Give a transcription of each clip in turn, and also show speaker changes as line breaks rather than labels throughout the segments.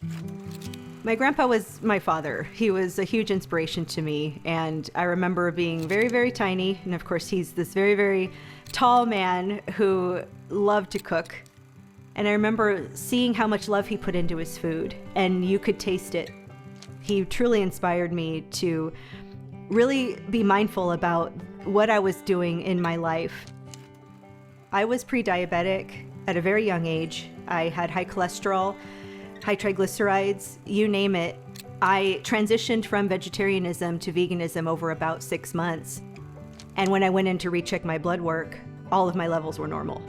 My grandpa was my father. He was a huge inspiration to me, and I remember being very, very tiny, and of course he's this very, very tall man who loved to cook. And I remember seeing how much love he put into his food, and you could taste it. He truly inspired me to really be mindful about what I was doing in my life. I was pre-diabetic at a very young age. I had high cholesterol, high triglycerides, you name it. I transitioned from vegetarianism to veganism over about 6 months. And when I went in to recheck my blood work, all of my levels were normal.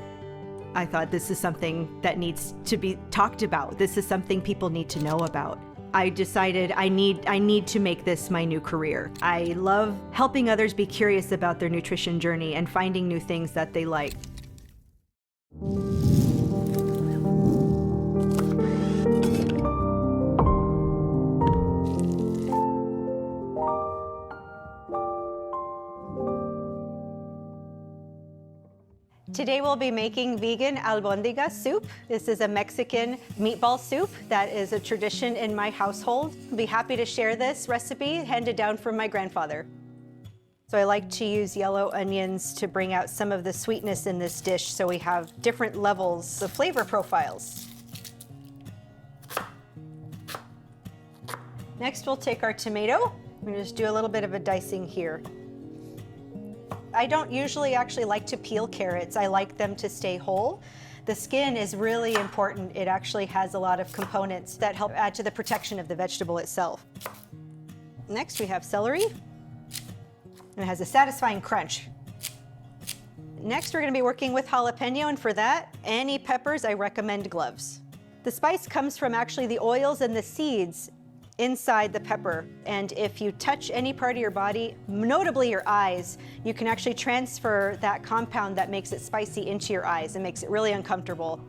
I thought this is something that needs to be talked about. This is something people need to know about. I decided I need to make this my new career. I love helping others be curious about their nutrition journey and finding new things that they like. Today we'll be making vegan Albóndigas soup. This is a Mexican meatball soup that is a tradition in my household. I'll be happy to share this recipe handed down from my grandfather. So I like to use yellow onions to bring out some of the sweetness in this dish so we have different levels of flavor profiles. Next we'll take our tomato. I'm going to just do a little bit of a dicing here. I don't usually actually like to peel carrots. I like them to stay whole. The skin is really important. It actually has a lot of components that help add to the protection of the vegetable itself. Next we have celery, and it has a satisfying crunch. Next we're going to be working with jalapeno, and for that, any peppers, I recommend gloves. The spice comes from actually the oils and the seeds inside the pepper, and if you touch any part of your body, notably your eyes, you can actually transfer that compound that makes it spicy into your eyes and makes it really uncomfortable.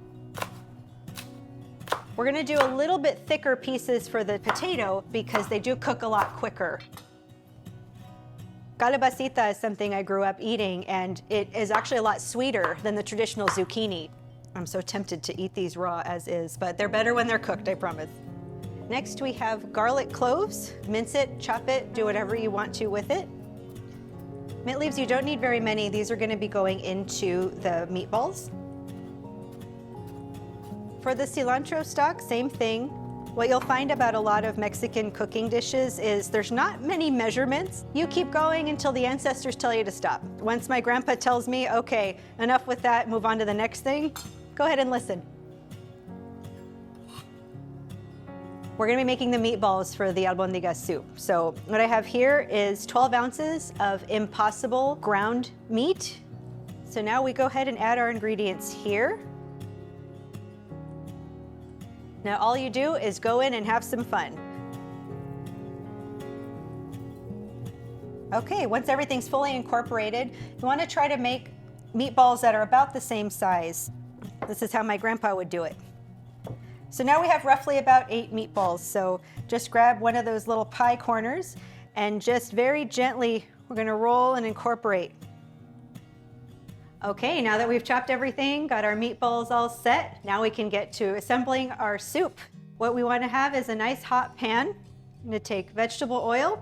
We're going to do a little bit thicker pieces for the potato because they do cook a lot quicker. Calabacita is something I grew up eating, and it is actually a lot sweeter than the traditional zucchini. I'm so tempted to eat these raw as is, but they're better when they're cooked, I promise. Next we have garlic cloves. Mince it, chop it, do whatever you want to with it. Mint leaves, you don't need very many. These are going to be going into the meatballs. For the cilantro stalk, same thing. What you'll find about a lot of Mexican cooking dishes is there's not many measurements. You keep going until the ancestors tell you to stop. Once my grandpa tells me, okay, enough with that, move on to the next thing, go ahead and listen. We're going to be making the meatballs for the Albóndigas soup. So what I have here is 12 ounces of impossible ground meat. So now we go ahead and add our ingredients here. Now all you do is go in and have some fun. Okay, once everything's fully incorporated, you want to try to make meatballs that are about the same size. This is how my grandpa would do it. So now we have roughly about 8 meatballs. So just grab one of those little pie corners and just very gently, we're going to roll and incorporate. Okay, now that we've chopped everything, got our meatballs all set, now we can get to assembling our soup. What we want to have is a nice hot pan. I'm going to take vegetable oil.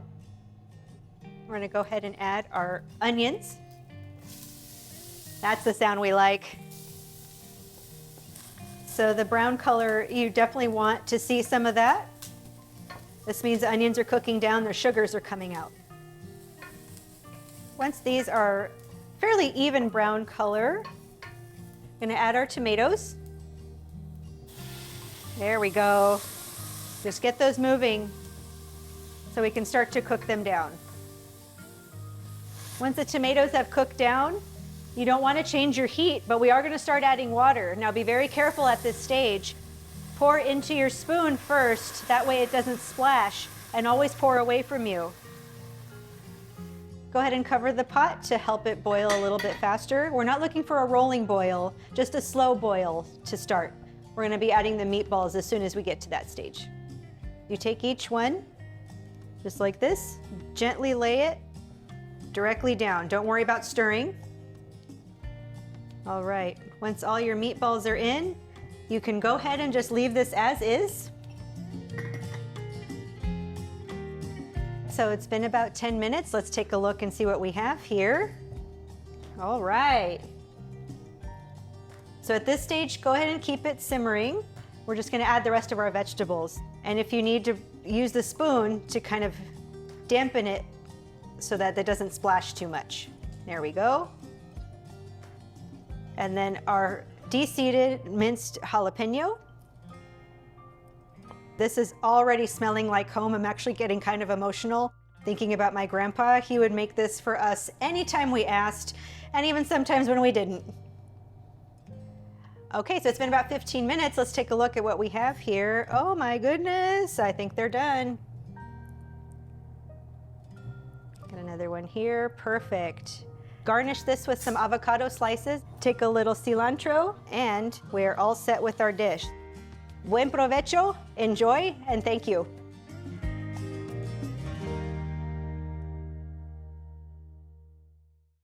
We're going to go ahead and add our onions. That's the sound we like. So the brown color, you definitely want to see some of that. This means the onions are cooking down, their sugars are coming out. Once these are fairly even brown color, I'm going to add our tomatoes. There we go. Just get those moving so we can start to cook them down. Once the tomatoes have cooked down, you don't want to change your heat, but we are going to start adding water. Now be very careful at this stage. Pour into your spoon first, that way it doesn't splash, and always pour away from you. Go ahead and cover the pot to help it boil a little bit faster. We're not looking for a rolling boil, just a slow boil to start. We're going to be adding the meatballs as soon as we get to that stage. You take each one, just like this, gently lay it directly down. Don't worry about stirring. All right, once all your meatballs are in, you can go ahead and just leave this as is. so it's been about 10 minutes. Let's take a look and see what we have here. All right. So at this stage, go ahead and keep it simmering. We're just gonna add the rest of our vegetables. And if you need to use the spoon to kind of dampen it so that it doesn't splash too much. There we go. And then our deseeded minced jalapeno. This is already smelling like home. I'm actually getting kind of emotional thinking about my grandpa. He would make this for us anytime we asked, and even sometimes when we didn't. Okay, so it's been about 15 minutes. Let's take a look at what we have here. Oh my goodness, I think they're done. Got another one here, perfect. Garnish this with some avocado slices. Take a little cilantro, and we're all set with our dish. Buen provecho, enjoy, and thank you.